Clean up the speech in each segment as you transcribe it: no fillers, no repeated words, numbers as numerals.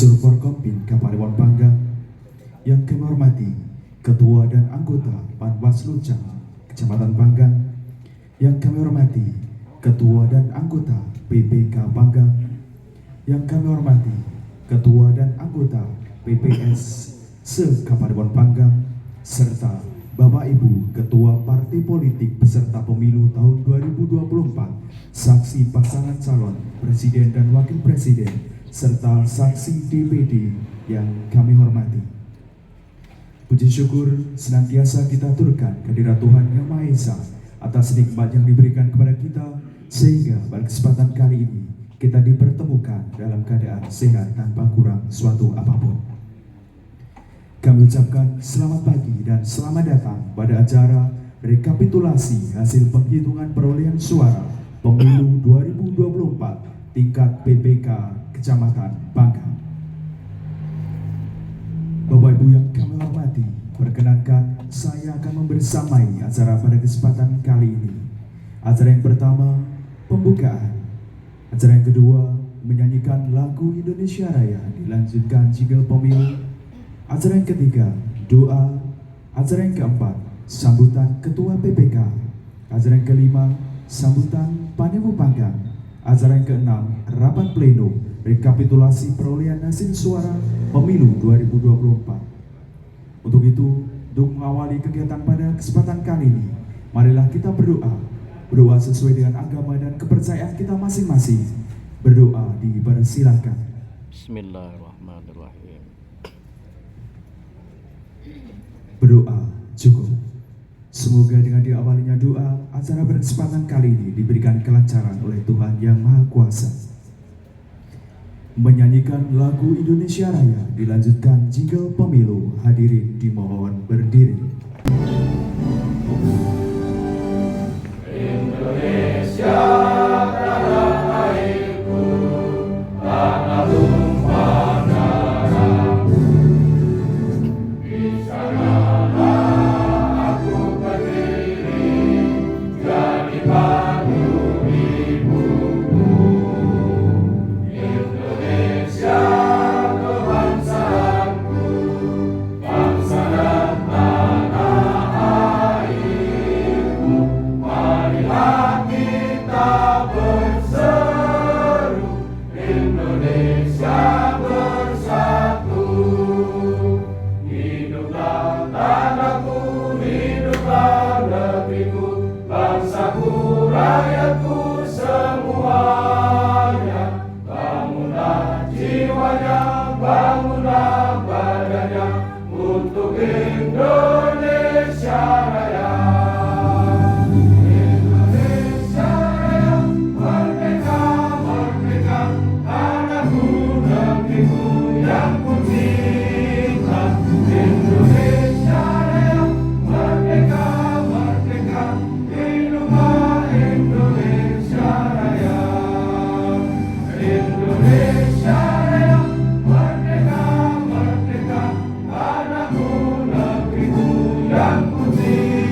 Unsur Forkompin Kapanewon Panggang yang kami hormati Ketua dan anggota Panwaslu Kecamatan Panggang, yang kami hormati Ketua dan anggota PPK Panggang, yang kami hormati Ketua dan anggota PPS se-Kapanewon Panggang, serta Bapak Ibu Ketua Partai Politik peserta pemilu tahun 2024, saksi pasangan calon Presiden dan Wakil Presiden, serta saksi DPD yang kami hormati. Puji syukur senantiasa kita aturkan kehadirat Tuhan Yang Maha Esa atas nikmat yang diberikan kepada kita, sehingga pada kesempatan kali ini kita dipertemukan dalam keadaan sehat tanpa kurang suatu apapun. Kami ucapkan selamat pagi dan selamat datang pada acara rekapitulasi hasil penghitungan perolehan suara Pemilu 2024 tingkat PPK Kecamatan Panggang. Bapak Ibu yang kami hormati, perkenankan saya akan membersamai acara pada kesempatan kali ini. Acara yang pertama, pembukaan. Acara yang kedua, menyanyikan lagu Indonesia Raya, dilanjutkan jingle pemilu. Acara yang ketiga, doa. Acara yang keempat, sambutan Ketua PPK. Acara yang kelima, sambutan Panemu Panggang. Acara yang keenam, rapat pleno rekapitulasi perolehan hasil suara Pemilu 2024. Untuk itu, untuk mengawali kegiatan pada kesempatan kali ini, marilah kita berdoa. Berdoa sesuai dengan agama dan kepercayaan kita masing-masing. Berdoa dipersilahkan. Bismillahirrahmanirrahim. Berdoa cukup. Semoga dengan diawalinya doa, acara berkesempatan kali ini diberikan kelancaran oleh Tuhan Yang Maha Kuasa. Menyanyikan lagu Indonesia Raya, dilanjutkan jingle pemilu. Hadirin dimohon berdiri. Indonesia tanah airku, tanah tumpah darahku. Di sanalah aku berdiri, jadi batu ibuku. Indonesia kebangsaanku, bangsa dan tanah airku. Marilah kita berseru, Indonesia bersatu. Hiduplah tanahku, hiduplah negeriku, bangsaku, rakyatku semuanya. Bangunlah jiwanya, bangunlah badannya, untuk Indonesia Raya. Indonesia Raya, merdeka, merdeka, tanahku, negeriku yang ku cinta. Indonesia Raya, merdeka, merdeka, hiduplah Indonesia Raya. Indonesia Raya, merdeka, merdeka, tanahku, negeriku yang ku cinta.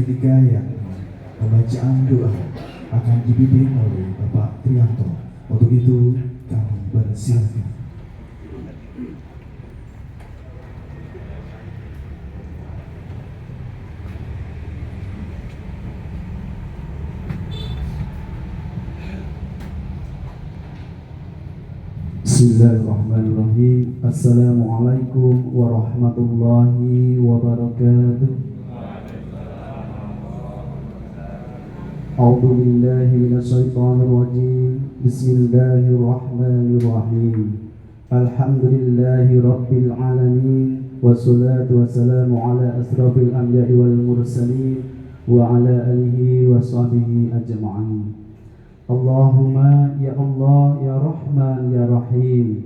ketiga yang pembacaan doa akan dibimbing oleh Bapak Trianto. Untuk itu kami bersilakan. Bismillahirrahmanirrahim. Assalamualaikum warahmatullahi wabarakatuh. A'udzu billahi minasyaitonir rajim. Bismillahirrahmanirrahim. Alhamdulillahi rabbil alamin. Wassalatu wassalamu ala asrafil anbiya'i wal mursalin wa ala alihi wa sahbihi ajma'in. Allahumma ya Allah ya Rahman ya Rahim,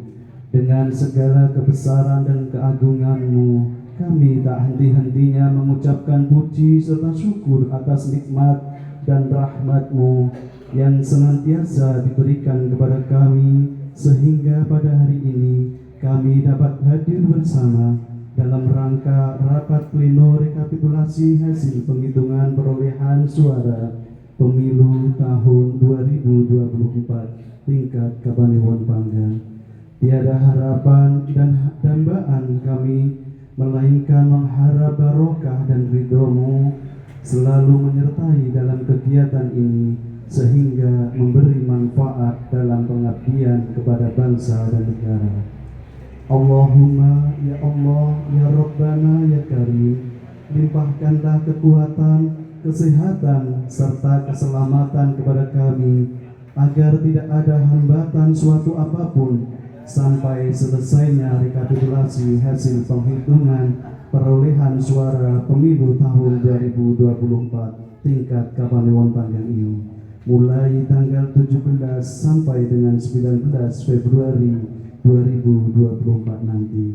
dengan segala kebesaran dan keagungan-Mu kami tak henti-hentinya mengucapkan puji serta syukur atas nikmat dan rahmat-Mu yang senantiasa diberikan kepada kami, sehingga pada hari ini kami dapat hadir bersama dalam rangka rapat pleno rekapitulasi hasil penghitungan perolehan suara Pemilu tahun 2024 tingkat Kabupaten Panggang. Tiada harapan dan dambaan kami melainkan mengharap barokah dan ridho-Mu selalu menyertai dalam kegiatan ini, sehingga memberi manfaat dalam pengabdian kepada bangsa dan negara. Allahumma ya Allah ya Rabbana ya Karim, limpahkanlah kekuatan, kesehatan serta keselamatan kepada kami, agar tidak ada hambatan suatu apapun sampai selesainya rekapitulasi hasil penghitungan perolehan suara pemilu tahun 2024 tingkat Kabupaten Panggang ini, mulai tanggal 17 sampai dengan 19 Februari 2024 nanti.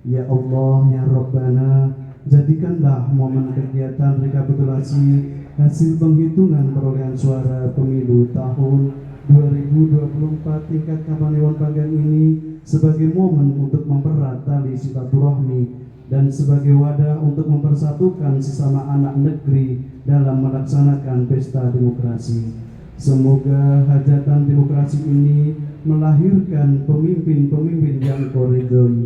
Ya Allah ya Rabbana, jadikanlah momen kegiatan rekapitulasi hasil penghitungan perolehan suara pemilu tahun 2024 tingkat Kabupaten Panggang ini sebagai momen untuk mempererat tali silaturahmi dan sebagai wadah untuk mempersatukan sesama anak negeri dalam melaksanakan pesta demokrasi. Semoga hajatan demokrasi ini melahirkan pemimpin-pemimpin yang Kau ridhoi.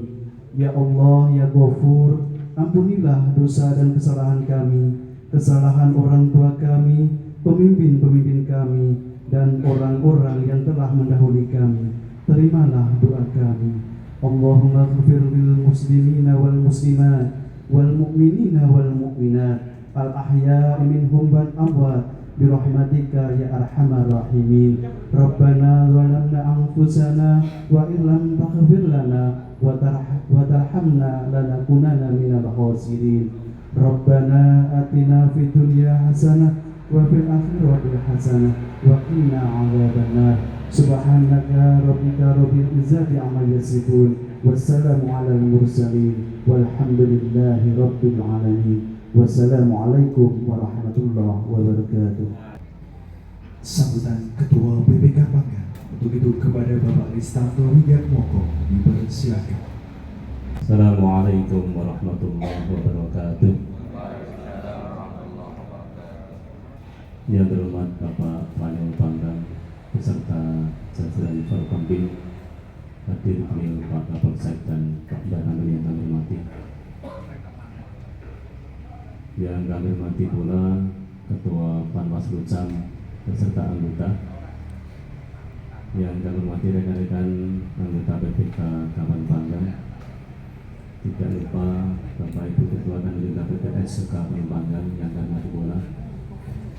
Ya Allah ya Ghafur, ampunilah dosa dan kesalahan kami, kesalahan orang tua kami, pemimpin-pemimpin kami, dan orang-orang yang telah mendahului kami. Terimalah doa kami. Allahumma ighfir lil muslimina wal muslimat wal mu'minina wal mu'minat al ahya'i minhum wal amwat birahmatika ya arhamar rahimin. Rabbana zalamna anfusana wa illam taghfir lana wa tarhamna lanakunanna minal khasirin. Rabbana atina fid dunya hasanah wa fil akhirati hasanah wa qina adzabannar. Subhanaka rabbika rabbil izzati amma yasifun, wassalamu alal mursalin, walhamdulillahi rabbil alamin. Wassalamualaikum warahmatullahi wabarakatuh. Sambutan Ketua BPK Panggang untuk itu kepada Bapak Ristanto Widiatmoko dipersilakan. Assalamualaikum warahmatullahi wabarakatuh. Yang terhormat Bapak Panel Panggang beserta jajaran Forkompil, hadir beliau Pak Kapolsek dan Pak Danamil yang kami hormati. Yang kami hormati pula Ketua Panwaslu-Cam beserta anggota. Yang kami hormati rekan-rekan anggota PPK Kabupaten Panggang. Tidak lupa Bapak Ibu Ketua dan anggota PPS Kabupaten Panggang yang kami hormati pula,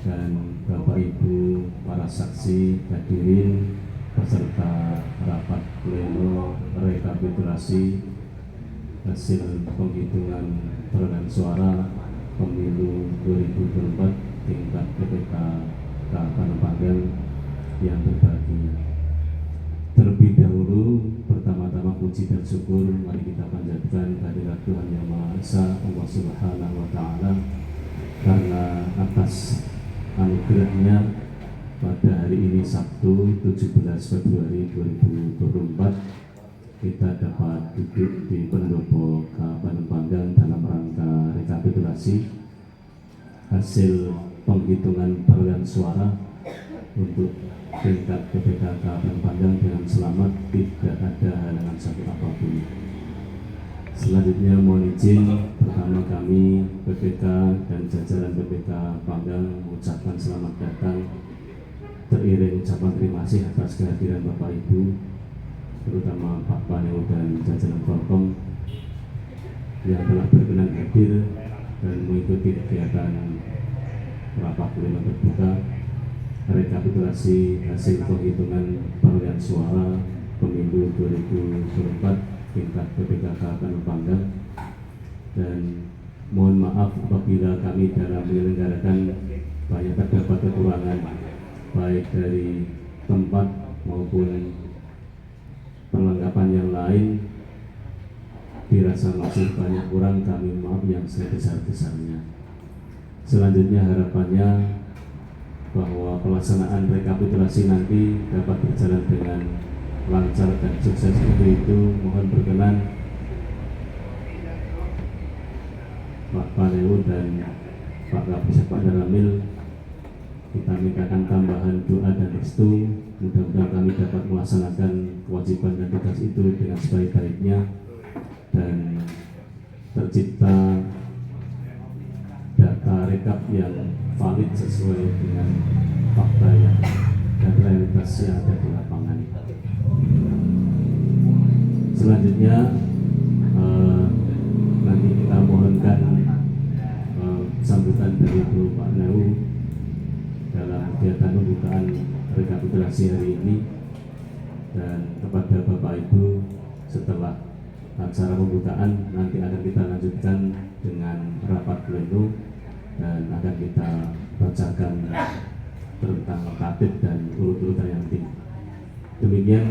dan Bapak Ibu para saksi hadirin peserta rapat pleno rekapitulasi hasil penghitungan perolehan suara pemilu 2024 tingkat PPK Kabupaten Panggang yang berbagi. Terlebih dahulu, pertama-tama puji dan syukur mari kita panjatkan kehadirat Tuhan Yang Maha Esa, Allah Subhanahu wa Ta'ala, karena atas anugerahnya pada hari ini Sabtu 17 Februari 2024 kita dapat duduk di Pendopo Kabupaten Panggang dalam rangka rekapitulasi hasil penghitungan perolehan suara untuk tingkat PPK Kabupaten Panggang dengan selamat, tidak ada halangan satu apapun. Selanjutnya mohon izin, pertama kami PPK dan jajaran PPK Panggang mengucapkan selamat datang, teriring ucapan terima kasih atas kehadiran Bapak Ibu, terutama Pak Paneo dan jajaran Forkom yang telah berkenan hadir dan mengikuti kegiatan rapat pleno terbuka rekapitulasi hasil penghitungan perolehan suara pemilu 2024 tingkat PPK Kabupaten Panggang. Dan mohon maaf apabila kami dalam menyelenggarakan banyak terdapat kekurangan baik dari tempat maupun perlengkapan yang lain, dirasa masih banyak kurang, kami maaf yang sebesar-besarnya. Selanjutnya harapannya bahwa pelaksanaan rekapitulasi nanti dapat berjalan dengan lancar dan sukses. Seperti itu mohon berkenan Pak Paneo dan Pak Kapolsek Pak Daramil, kita mintakan tambahan doa dan restu, mudah-mudahan kami dapat melaksanakan kewajiban dan tugas itu dengan sebaik-baiknya dan tercipta data rekap yang valid sesuai dengan fakta yang dan realitas yang ada di lapangan. Selanjutnya nanti kita mohonkan sambutan dari Ibu Pak Nau dalam kegiatan pembukaan rekapitulasi hari ini, dan kepada Bapak Ibu setelah acara pembukaan nanti akan kita lanjutkan dengan rapat pleno dan akan kita bacakan tentang tatib dan urut-urutan yang tinggi. Demikian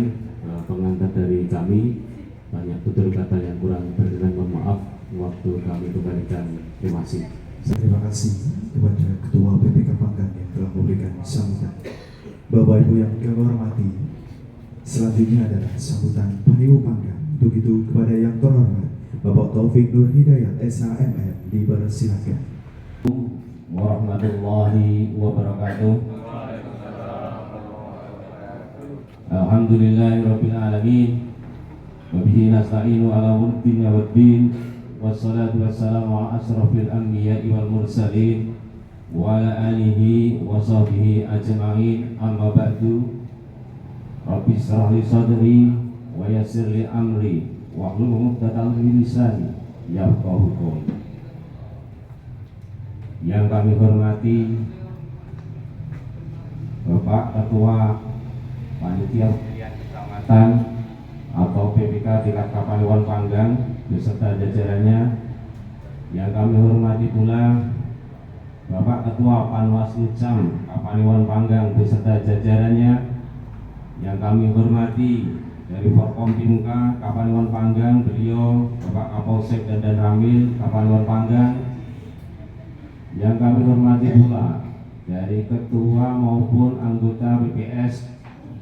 pengantar dari kami. Banyak tutur kata yang kurang berkenan, mohon maaf. Waktu kami kembalikan. Terima kasih. Terima kasih kepada Ketua PPK Panggang yang telah memberikan sambutan. Bapak Ibu yang kami hormati, selanjutnya adalah sambutan Paneo Panggang. Untuk itu kepada yang terhormat Bapak Taufik Nur Hidayat SHMM dipersilakan. Warahmatullahi wabarakatuh. Alhamdulillahirabbil alamin. Wa bihi nasta'inu ala umuri dunya waddin. Wassalatu wassalamu ala asrofil anbiya'i wal mursalin wa ala alihi wa sahbihi ajma'in. Amma ba'du. Rabbi shrah li sadri wa yassir li amri wahlul 'uqdatam min lisani yafqahu qawli. Yang kami hormati Bapak Ketua Panitia Kecamatan atau PPK tingkat Kapanewon Panggang beserta jajarannya. Yang kami hormati pula Bapak Ketua Panwaslu Cam Kapanewon Panggang beserta jajarannya. Yang kami hormati dari Forkom Pimka Kapanewon Panggang, beliau Bapak Kapolsek dan Ramil Kapanewon Panggang. Yang kami hormati pula dari ketua maupun anggota PPS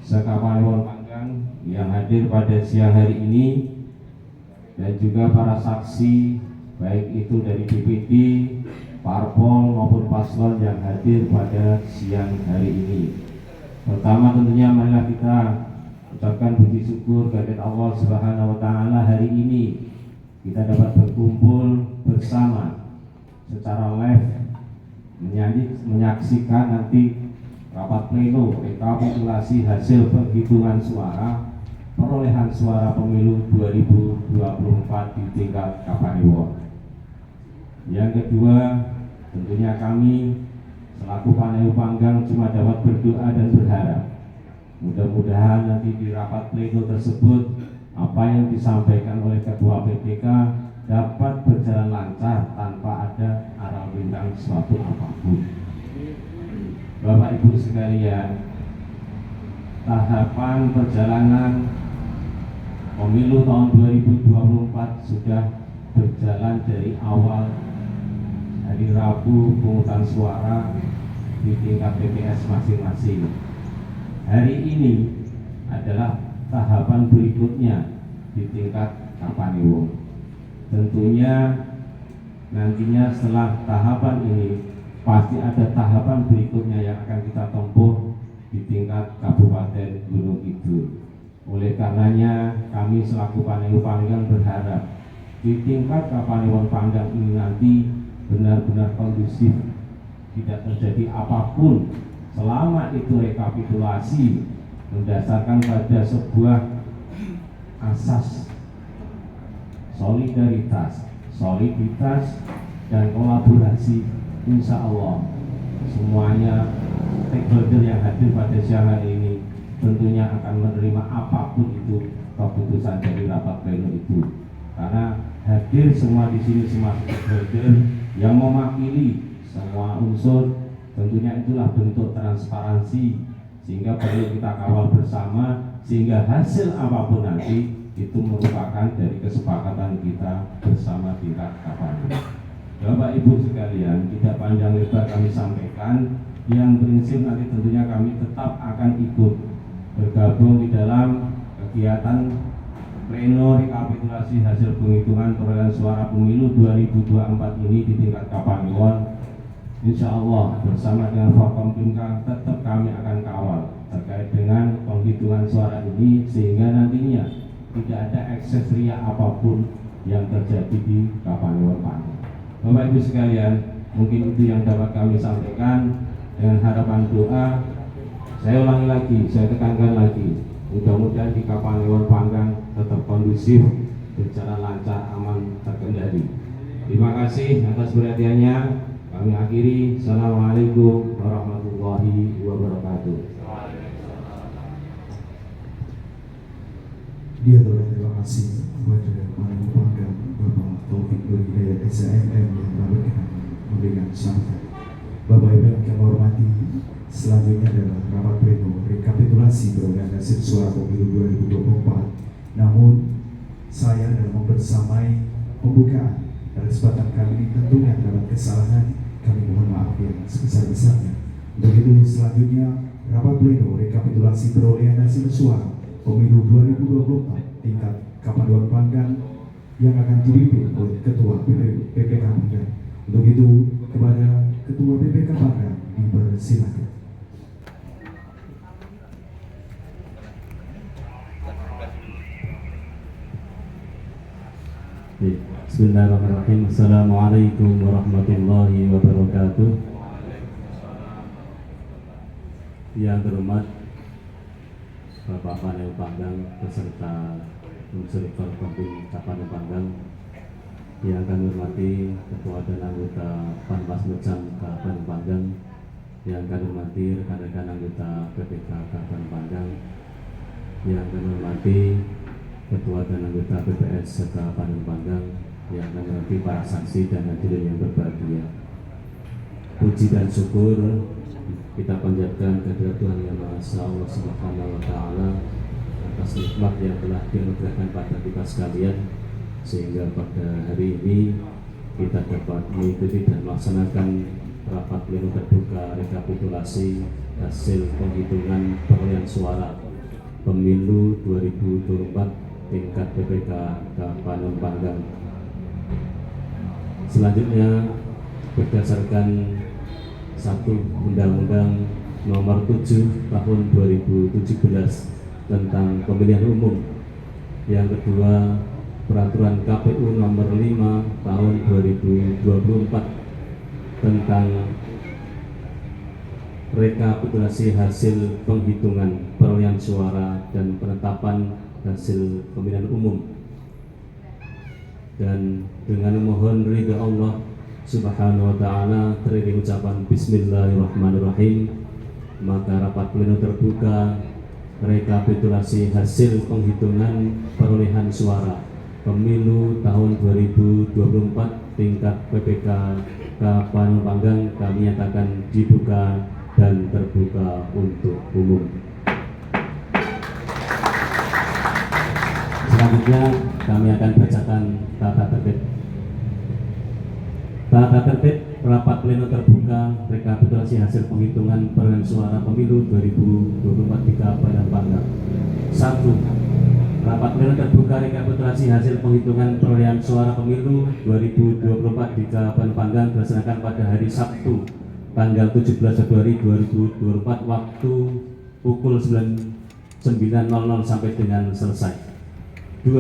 se-Kapanewon Panggang yang hadir pada siang hari ini, dan juga para saksi baik itu dari DPD, parpol maupun paslon yang hadir pada siang hari ini. Pertama tentunya marilah kita ucapkan puji syukur kepada Allah Subhanahu wa taala, hari ini kita dapat berkumpul bersama secara live menyaksikan nanti rapat pleno rekapitulasi hasil penghitungan suara perolehan suara pemilu 2024 di tingkat Kapanewon. Yang kedua, tentunya kami selaku Paneo Panggang cuma dapat berdoa dan berharap mudah-mudahan nanti di rapat pleno tersebut apa yang disampaikan oleh Ketua PPK dapat berjalan lancar tanpa ada arah bintang suatu apapun. Bapak Ibu sekalian, tahapan perjalanan pemilu tahun 2024 sudah berjalan dari awal hari Rabu pemungutan suara di tingkat TPS masing-masing. Hari ini adalah tahapan berikutnya di tingkat Kapanewon. Tentunya nantinya setelah tahapan ini pasti ada tahapan berikutnya yang akan kita tempuh di tingkat Kabupaten Gunung Kidul. Oleh karenanya kami selaku Panewon Panggang berharap di tingkat Kapanewon Panggang ini nanti benar-benar kondusif, tidak terjadi apapun selama itu rekapitulasi mendasarkan pada sebuah asas soliditas dan kolaborasi. Insya Allah semuanya stakeholder yang hadir pada siang hari ini tentunya akan menerima apapun itu keputusan dari rapat pleno itu, karena hadir semua di sini semua stakeholder yang mewakili semua unsur. Tentunya itulah bentuk transparansi, sehingga perlu kita kawal bersama sehingga hasil apapun nanti itu merupakan dari kesepakatan kita bersama tingkat Kapanewon. Bapak Ibu sekalian, tidak panjang lebar kami sampaikan, yang prinsip nanti tentunya kami tetap akan ikut bergabung di dalam kegiatan pleno rekapitulasi hasil penghitungan perolehan suara pemilu 2024 ini di tingkat Kapanewon. Insya Allah bersama dengan Forkompimka tetap kami akan kawal terkait dengan penghitungan suara ini, sehingga nantinya tidak ada ekses ria apapun yang terjadi di Kapanewon Panggang. Bapak Ibu sekalian, mungkin itu yang dapat kami sampaikan. Dengan harapan doa, saya ulangi lagi, saya tekankan lagi, mudah-mudahan di Kapanewon Panggang tetap kondusif, berjalan lancar, aman, terkendali. Terima kasih atas perhatiannya. Kami akhiri. Assalamualaikum warahmatullahi wabarakatuh. Dia telah terima kasih kepada Panewon Panggang Bapak Taufik Nur Hidayat SMM yang telah berkenan memberikan sambutan. Bapak Ibu yang kami hormati, selanjutnya adalah rapat pleno rekapitulasi perolehan hasil suara pemilu 2024. Namun saya dalam membersamai pembukaan pada kesempatan kali ini tentunya dapat kesalahan, kami mohon maaf yang sebesar-besarnya. Begitu selanjutnya rapat pleno rekapitulasi perolehan hasil suara pemilu 2024 tingkat Kapanewon Panggang yang akan dipimpin oleh Ketua PPK Panggang. Untuk itu kepada Ketua PPK Panggang dipersilakan. Bismillahirrahmanirrahim. Assalamualaikum warahmatullahi wabarakatuh. Yang terhormat Bapak Panewon Panggang beserta unsur Forkompim Kapanewon Panggang, yang kami hormati Ketua dan anggota Panwaslu-Cam Kapanewon Panggang, yang kami hormati rekan-rekan anggota PPK Kapanewon Panggang, yang kami hormati Ketua dan anggota PPS Kapanewon Panggang, yang kami hormati para saksi dan hadirin yang berbahagia. Puji dan syukur kita panjatkan kehadirat Tuhan Yang Maha Esa Allah Subhanahu wa Ta'ala atas nikmat yang telah dianugerahkan pada kita sekalian, sehingga pada hari ini kita dapat mengikuti dan melaksanakan rapat pleno terbuka rekapitulasi hasil penghitungan perolehan suara pemilu 2024 tingkat PPK Kapanewon Panggang. Selanjutnya, berdasarkan satu Undang-Undang Nomor 7 Tahun 2017 tentang Pemilihan Umum, yang kedua Peraturan KPU Nomor 5 Tahun 2024 tentang rekapitulasi hasil penghitungan perolehan suara dan penetapan hasil pemilihan umum, dan dengan memohon ridha Allah Subhanahu wa Ta'ala teriring ucapan Bismillahirrahmanirrahim, maka rapat pleno terbuka rekapitulasi hasil penghitungan perolehan suara pemilu tahun 2024 tingkat PPK Kapanewon Panggang kami nyatakan dibuka dan terbuka untuk umum. Selanjutnya kami akan bacakan tata tertib. Tata tertib rapat pleno terbuka rekapitulasi hasil penghitungan perolehan suara pemilu 2024 di Kapanewon Panggang. 1. Rapat pleno terbuka rekapitulasi hasil penghitungan perolehan suara pemilu 2024 di Kapanewon Panggang dilaksanakan pada hari Sabtu tanggal 17 Februari 2024 waktu pukul 9.00 sampai dengan selesai. 2.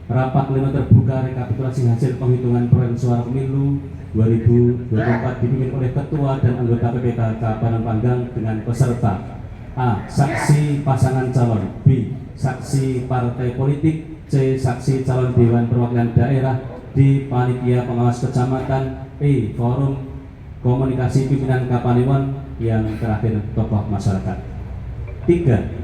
Rapat pleno terbuka rekapitulasi hasil penghitungan perolehan suara pemilu 2024 dipimpin oleh Ketua dan anggota PPK Kabupaten Panggang dengan peserta: A. Saksi pasangan calon, B. Saksi partai politik, C. Saksi calon Dewan Perwakilan Daerah, D. Panitia Pengawas Kecamatan, E. Forum Komunikasi Pimpinan Kapanewon, yang terakhir tokoh masyarakat. 3.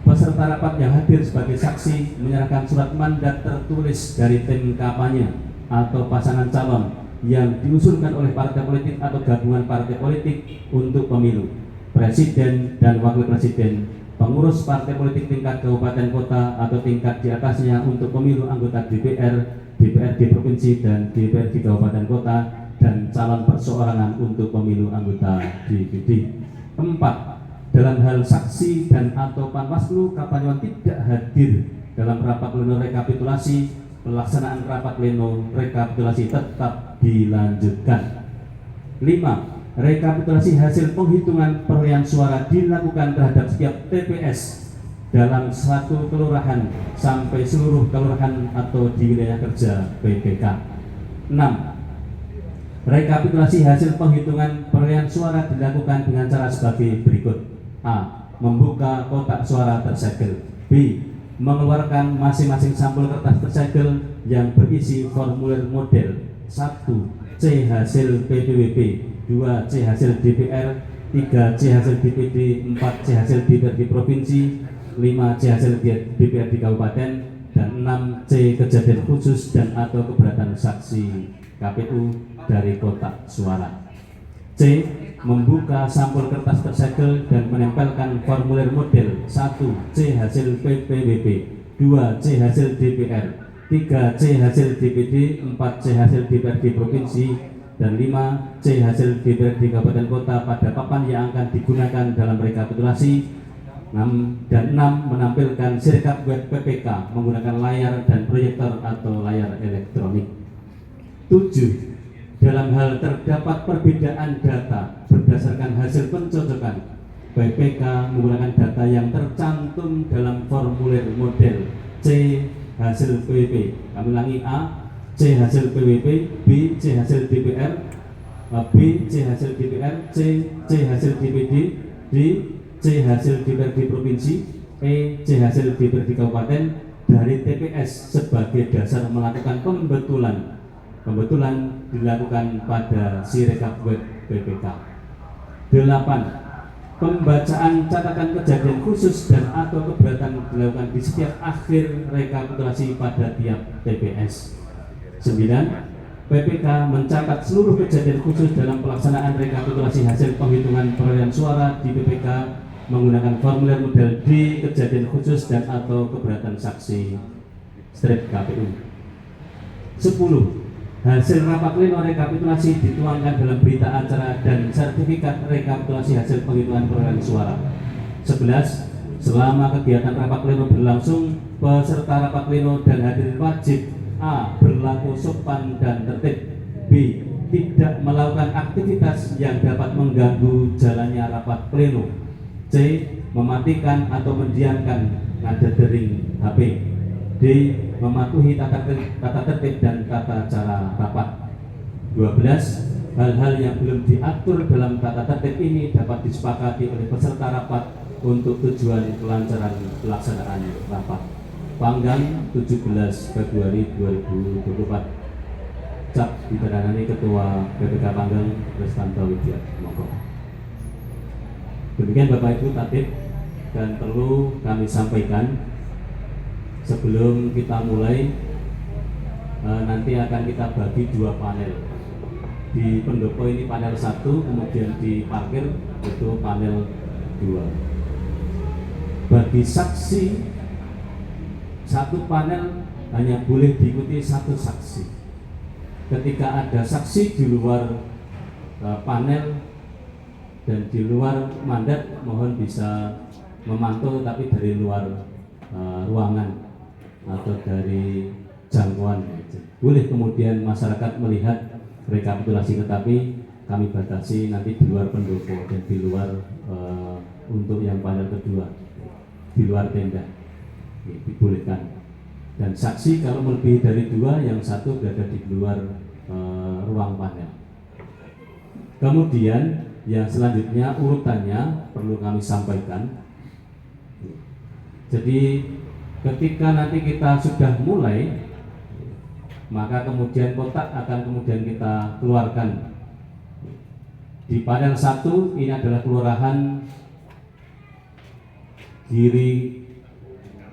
Peserta rapat yang hadir sebagai saksi menyerahkan surat mandat tertulis dari tim kampanye atau pasangan calon yang diusulkan oleh partai politik atau gabungan partai politik untuk pemilu presiden dan wakil presiden, pengurus partai politik tingkat kabupaten kota atau tingkat di atasnya untuk pemilu anggota DPR, DPRD provinsi dan DPRD kabupaten kota, dan calon perseorangan untuk pemilu anggota DPD. 4. Dalam hal saksi dan atau Panwaslu Kapanewon tidak hadir dalam rapat pleno rekapitulasi, pelaksanaan rapat pleno rekapitulasi tetap dilanjutkan. 5. Rekapitulasi hasil penghitungan perolehan suara dilakukan terhadap setiap TPS dalam satu kelurahan sampai seluruh kelurahan atau di wilayah kerja PPK. 6. Rekapitulasi hasil penghitungan perolehan suara dilakukan dengan cara sebagai berikut: A. Membuka kotak suara tersegel. B. Mengeluarkan masing-masing sampul kertas tersegel yang berisi formulir model. 1. C. Hasil PPWP. 2. C. Hasil DPR. 3. C. Hasil DPD. 4. C. Hasil DPRD provinsi. 5. C. Hasil DPRD kabupaten. Dan 6. C. Kejadian khusus dan atau keberatan saksi KPU dari kotak suara. C. Membuka sampul kertas tersegel dan menempelkan formulir model. 1. C. Hasil PPWP. 2. C. Hasil DPR. 3. C. Hasil DPD. 4. C. Hasil DPRD provinsi. Dan 5. C. Hasil DPRD kabupaten kota pada papan yang akan digunakan dalam rekapitulasi. 6. Dan 6. Menampilkan sirkup web PPK menggunakan layar dan proyektor atau layar elektronik. 7. Dalam hal terdapat perbedaan data berdasarkan hasil pencocokan, PPK menggunakan data yang tercantum dalam formulir model. C. Hasil PWP. Kami ulangi: A. C. Hasil PWP. B. C. Hasil DPR. B. C. Hasil DPR. C. C. Hasil DPD. D. C. Hasil DPRD provinsi. E. C. Hasil DPRD kabupaten dari TPS sebagai dasar melakukan pembetulan dilakukan pada Sirekap web PPK. 8. Pembacaan catatan kejadian khusus dan atau keberatan dilakukan di setiap akhir rekapitulasi pada tiap TPS. 9. PPK mencatat seluruh kejadian khusus dalam pelaksanaan rekapitulasi hasil penghitungan perolehan suara di PPK menggunakan formulir model D kejadian khusus dan atau keberatan saksi strip KPU. 10. Hasil rapat pleno rekapitulasi dituangkan dalam berita acara dan sertifikat rekapitulasi hasil penghitungan perolehan suara. 11. Selama kegiatan rapat pleno berlangsung, peserta rapat pleno dan hadirin wajib: A. Berlaku sopan dan tertib. B. Tidak melakukan aktivitas yang dapat mengganggu jalannya rapat pleno. C. Mematikan atau mendiamkan nada dering HP. D. Mematuhi tata tertib dan tata cara rapat. 12. Hal-hal yang belum diatur dalam tata tertib ini dapat disepakati oleh peserta rapat untuk tujuan kelancaran pelaksanaan rapat. Panggang 17 Februari 2024. Cap ditandatangani Ketua PPK Panggang Restanto Widya. Monggo. Demikian Bapak Ibu tatip, dan perlu kami sampaikan sebelum kita mulai, nanti akan kita bagi dua panel. Di pendopo ini panel 1, kemudian di parkir itu panel 2. Bagi saksi, satu panel hanya boleh diikuti satu saksi. Ketika ada saksi di luar panel dan di luar mandat, mohon bisa memantau tapi dari luar ruangan atau dari jangkauan. Boleh kemudian masyarakat melihat rekapitulasi, tetapi kami batasi nanti di luar pendopo dan di luar untuk yang panel kedua di luar tenda dibolehkan. Dan saksi kalau melebihi dari 2, yang 1 berada di luar ruang panel. Kemudian yang selanjutnya urutannya perlu kami sampaikan. Jadi ketika nanti kita sudah mulai, maka kemudian kotak akan kemudian kita keluarkan. Di panel 1 ini adalah kelurahan Giri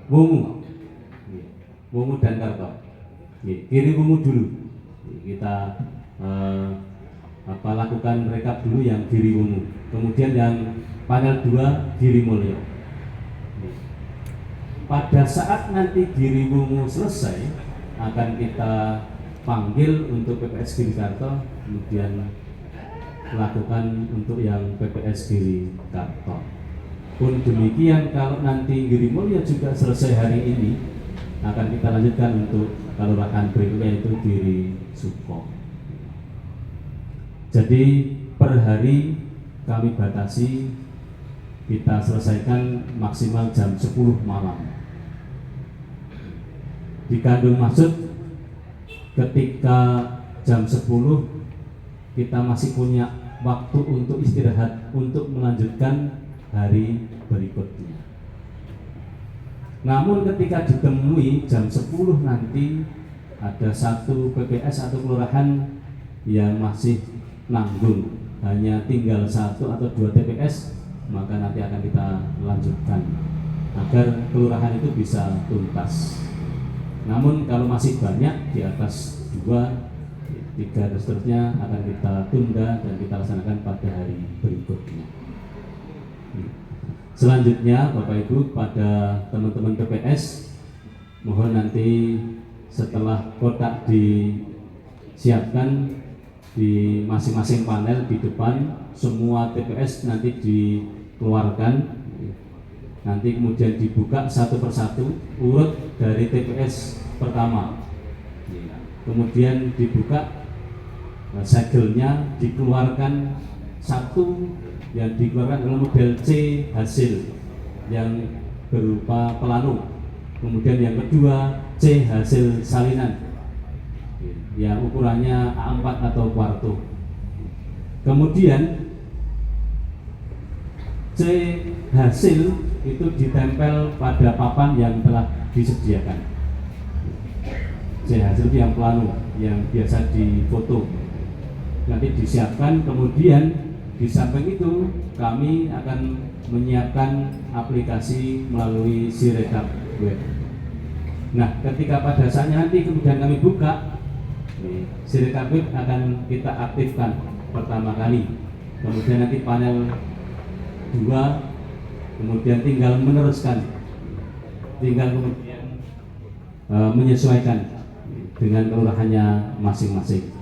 Wungu dan Karto. Giri Wungu dulu kita lakukan rekap dulu yang Giri Wungu. Kemudian yang panel 2 Giri Mulyo. Pada saat nanti Giri Wungu selesai, akan kita panggil untuk PPS Giri Karto, kemudian lakukan untuk yang PPS Giri Karto. Pun demikian kalau nanti Giri Mulyo juga selesai hari ini, akan kita lanjutkan untuk kelurahan berikutnya yaitu Giri Suko. Jadi per hari kami batasi kita selesaikan maksimal jam 10 malam. Dikandung maksud ketika jam 10 kita masih punya waktu untuk istirahat untuk melanjutkan hari berikutnya. Namun ketika ditemui jam 10 nanti ada satu PPS atau kelurahan yang masih nanggung, hanya tinggal 1 atau 2 TPS, maka nanti akan kita lanjutkan agar kelurahan itu bisa tuntas. Namun kalau masih banyak di atas 2, 3 dan seterusnya akan kita tunda dan kita laksanakan pada hari berikutnya. Selanjutnya Bapak Ibu, pada teman-teman PPS, mohon nanti setelah kotak disiapkan di masing-masing panel di depan, semua TPS nanti dikeluarkan. Nanti kemudian dibuka satu persatu urut dari TPS pertama. Kemudian dibuka segelnya, dikeluarkan satu yang dikeluarkan adalah model C hasil yang berupa pelanu. Kemudian yang kedua C hasil salinan yang ukurannya A4 atau kuarto. Kemudian C hasil itu ditempel pada papan yang telah disediakan. C hasil itu yang pelanu yang biasa difoto, nanti disiapkan. Kemudian di samping itu kami akan menyiapkan aplikasi melalui Sirekap web. Nah, ketika pada saatnya nanti kemudian kami buka, Sirekap web akan kita aktifkan pertama kali. Kemudian nanti panel 2, kemudian tinggal meneruskan, tinggal kemudian menyesuaikan dengan kelurahannya masing-masing.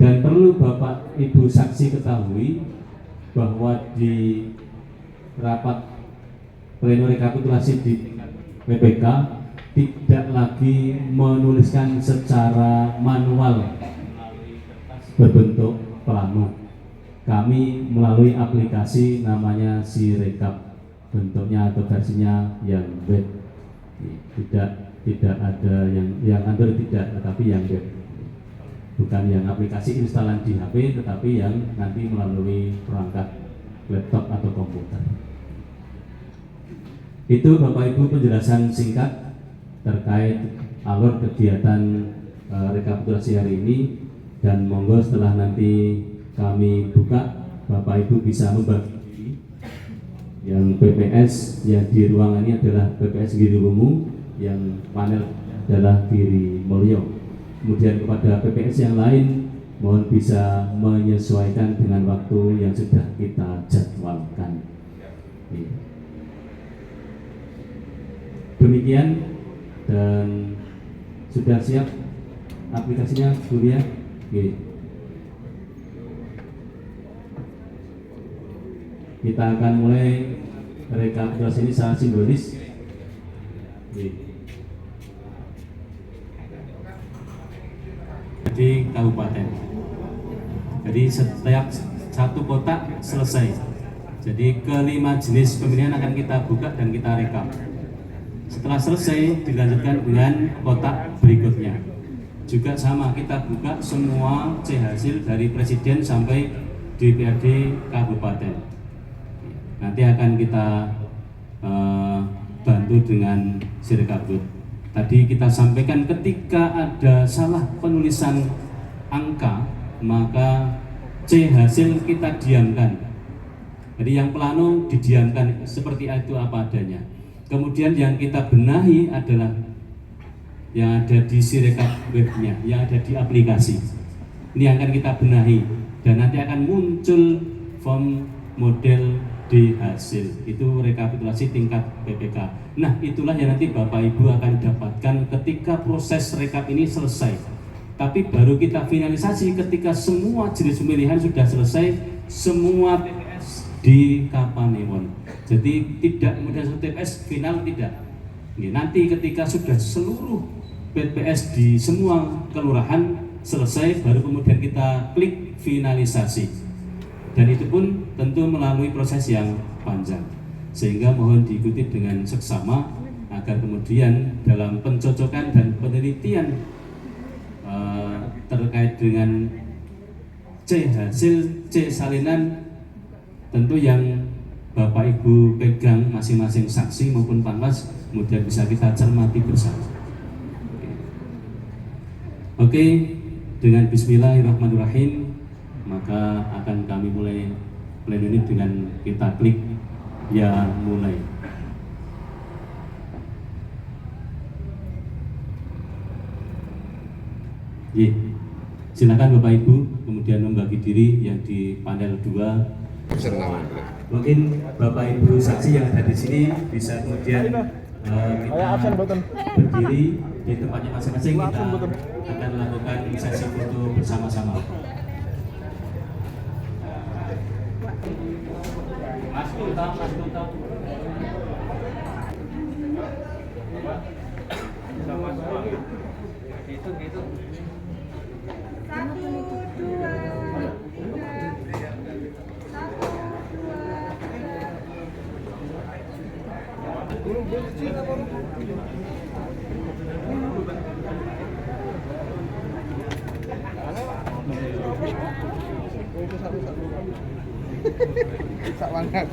Dan perlu Bapak Ibu saksi ketahui bahwa di rapat pleno rekapitulasi di PPK tidak lagi menuliskan secara manual berbentuk pelanu. Kami melalui aplikasi namanya Sirekap, bentuknya atau versinya yang web. Tidak ada yang Android, tidak, tetapi yang web. Bukan yang aplikasi instalan di HP, tetapi yang nanti melalui perangkat laptop atau komputer. Itu Bapak Ibu penjelasan singkat terkait alur kegiatan rekapitulasi hari ini. Dan monggo setelah nanti kami buka, Bapak Ibu bisa membagi diri. Yang PPS yang di ruangan ini adalah PPS Giri Wungu, yang panel adalah Giri Mulyo. Kemudian kepada PPS yang lain, mohon bisa menyesuaikan dengan waktu yang sudah kita jadwalkan. Demikian, dan sudah siap aplikasinya, Bu Lia? Kita akan mulai rekapitulasi ini secara simbolis. Jadi kabupaten Jadi setiap satu kotak selesai. Jadi kelima jenis pemilihan akan kita buka dan kita rekap. Setelah selesai dilanjutkan dengan kotak berikutnya. Juga sama, kita buka semua C hasil dari presiden sampai DPRD kabupaten. Nanti akan kita bantu dengan Sirekaput. Tadi kita sampaikan ketika ada salah penulisan angka, maka C hasil kita diamkan. Jadi yang plano didiamkan seperti itu apa adanya. Kemudian yang kita benahi adalah yang ada di Sirekap webnya, yang ada di aplikasi. Ini akan kita benahi dan nanti akan muncul form model D hasil. Itu rekapitulasi tingkat PPK. Nah, itulah yang nanti Bapak Ibu akan dapatkan ketika proses rekap ini selesai. Tapi baru kita finalisasi ketika semua jenis pemilihan sudah selesai, semua TPS di Kapanewon. Jadi tidak kemudian TPS final, tidak. Nanti ketika sudah seluruh PPS di semua kelurahan selesai, baru kemudian kita klik finalisasi. Dan itu pun tentu melalui proses yang panjang. Sehingga mohon diikuti dengan seksama agar kemudian dalam pencocokan dan penelitian terkait dengan C hasil, C salinan, tentu yang Bapak Ibu pegang masing-masing saksi maupun panwas kemudian bisa kita cermati bersama. Oke, dengan Bismillahirrahmanirrahim, maka akan kami mulai pleno ini dengan kita klik ya mulai. Silakan Bapak Ibu kemudian membagi diri yang di panel 2. Mungkin Bapak Ibu saksi yang ada di sini bisa kemudian kita berdiri di tempatnya masing-masing. Kita akan melakukan sesi foto bersama-sama. Mas Kultam. Gitu. 1, 2, 3. 1, 2. Sak banget.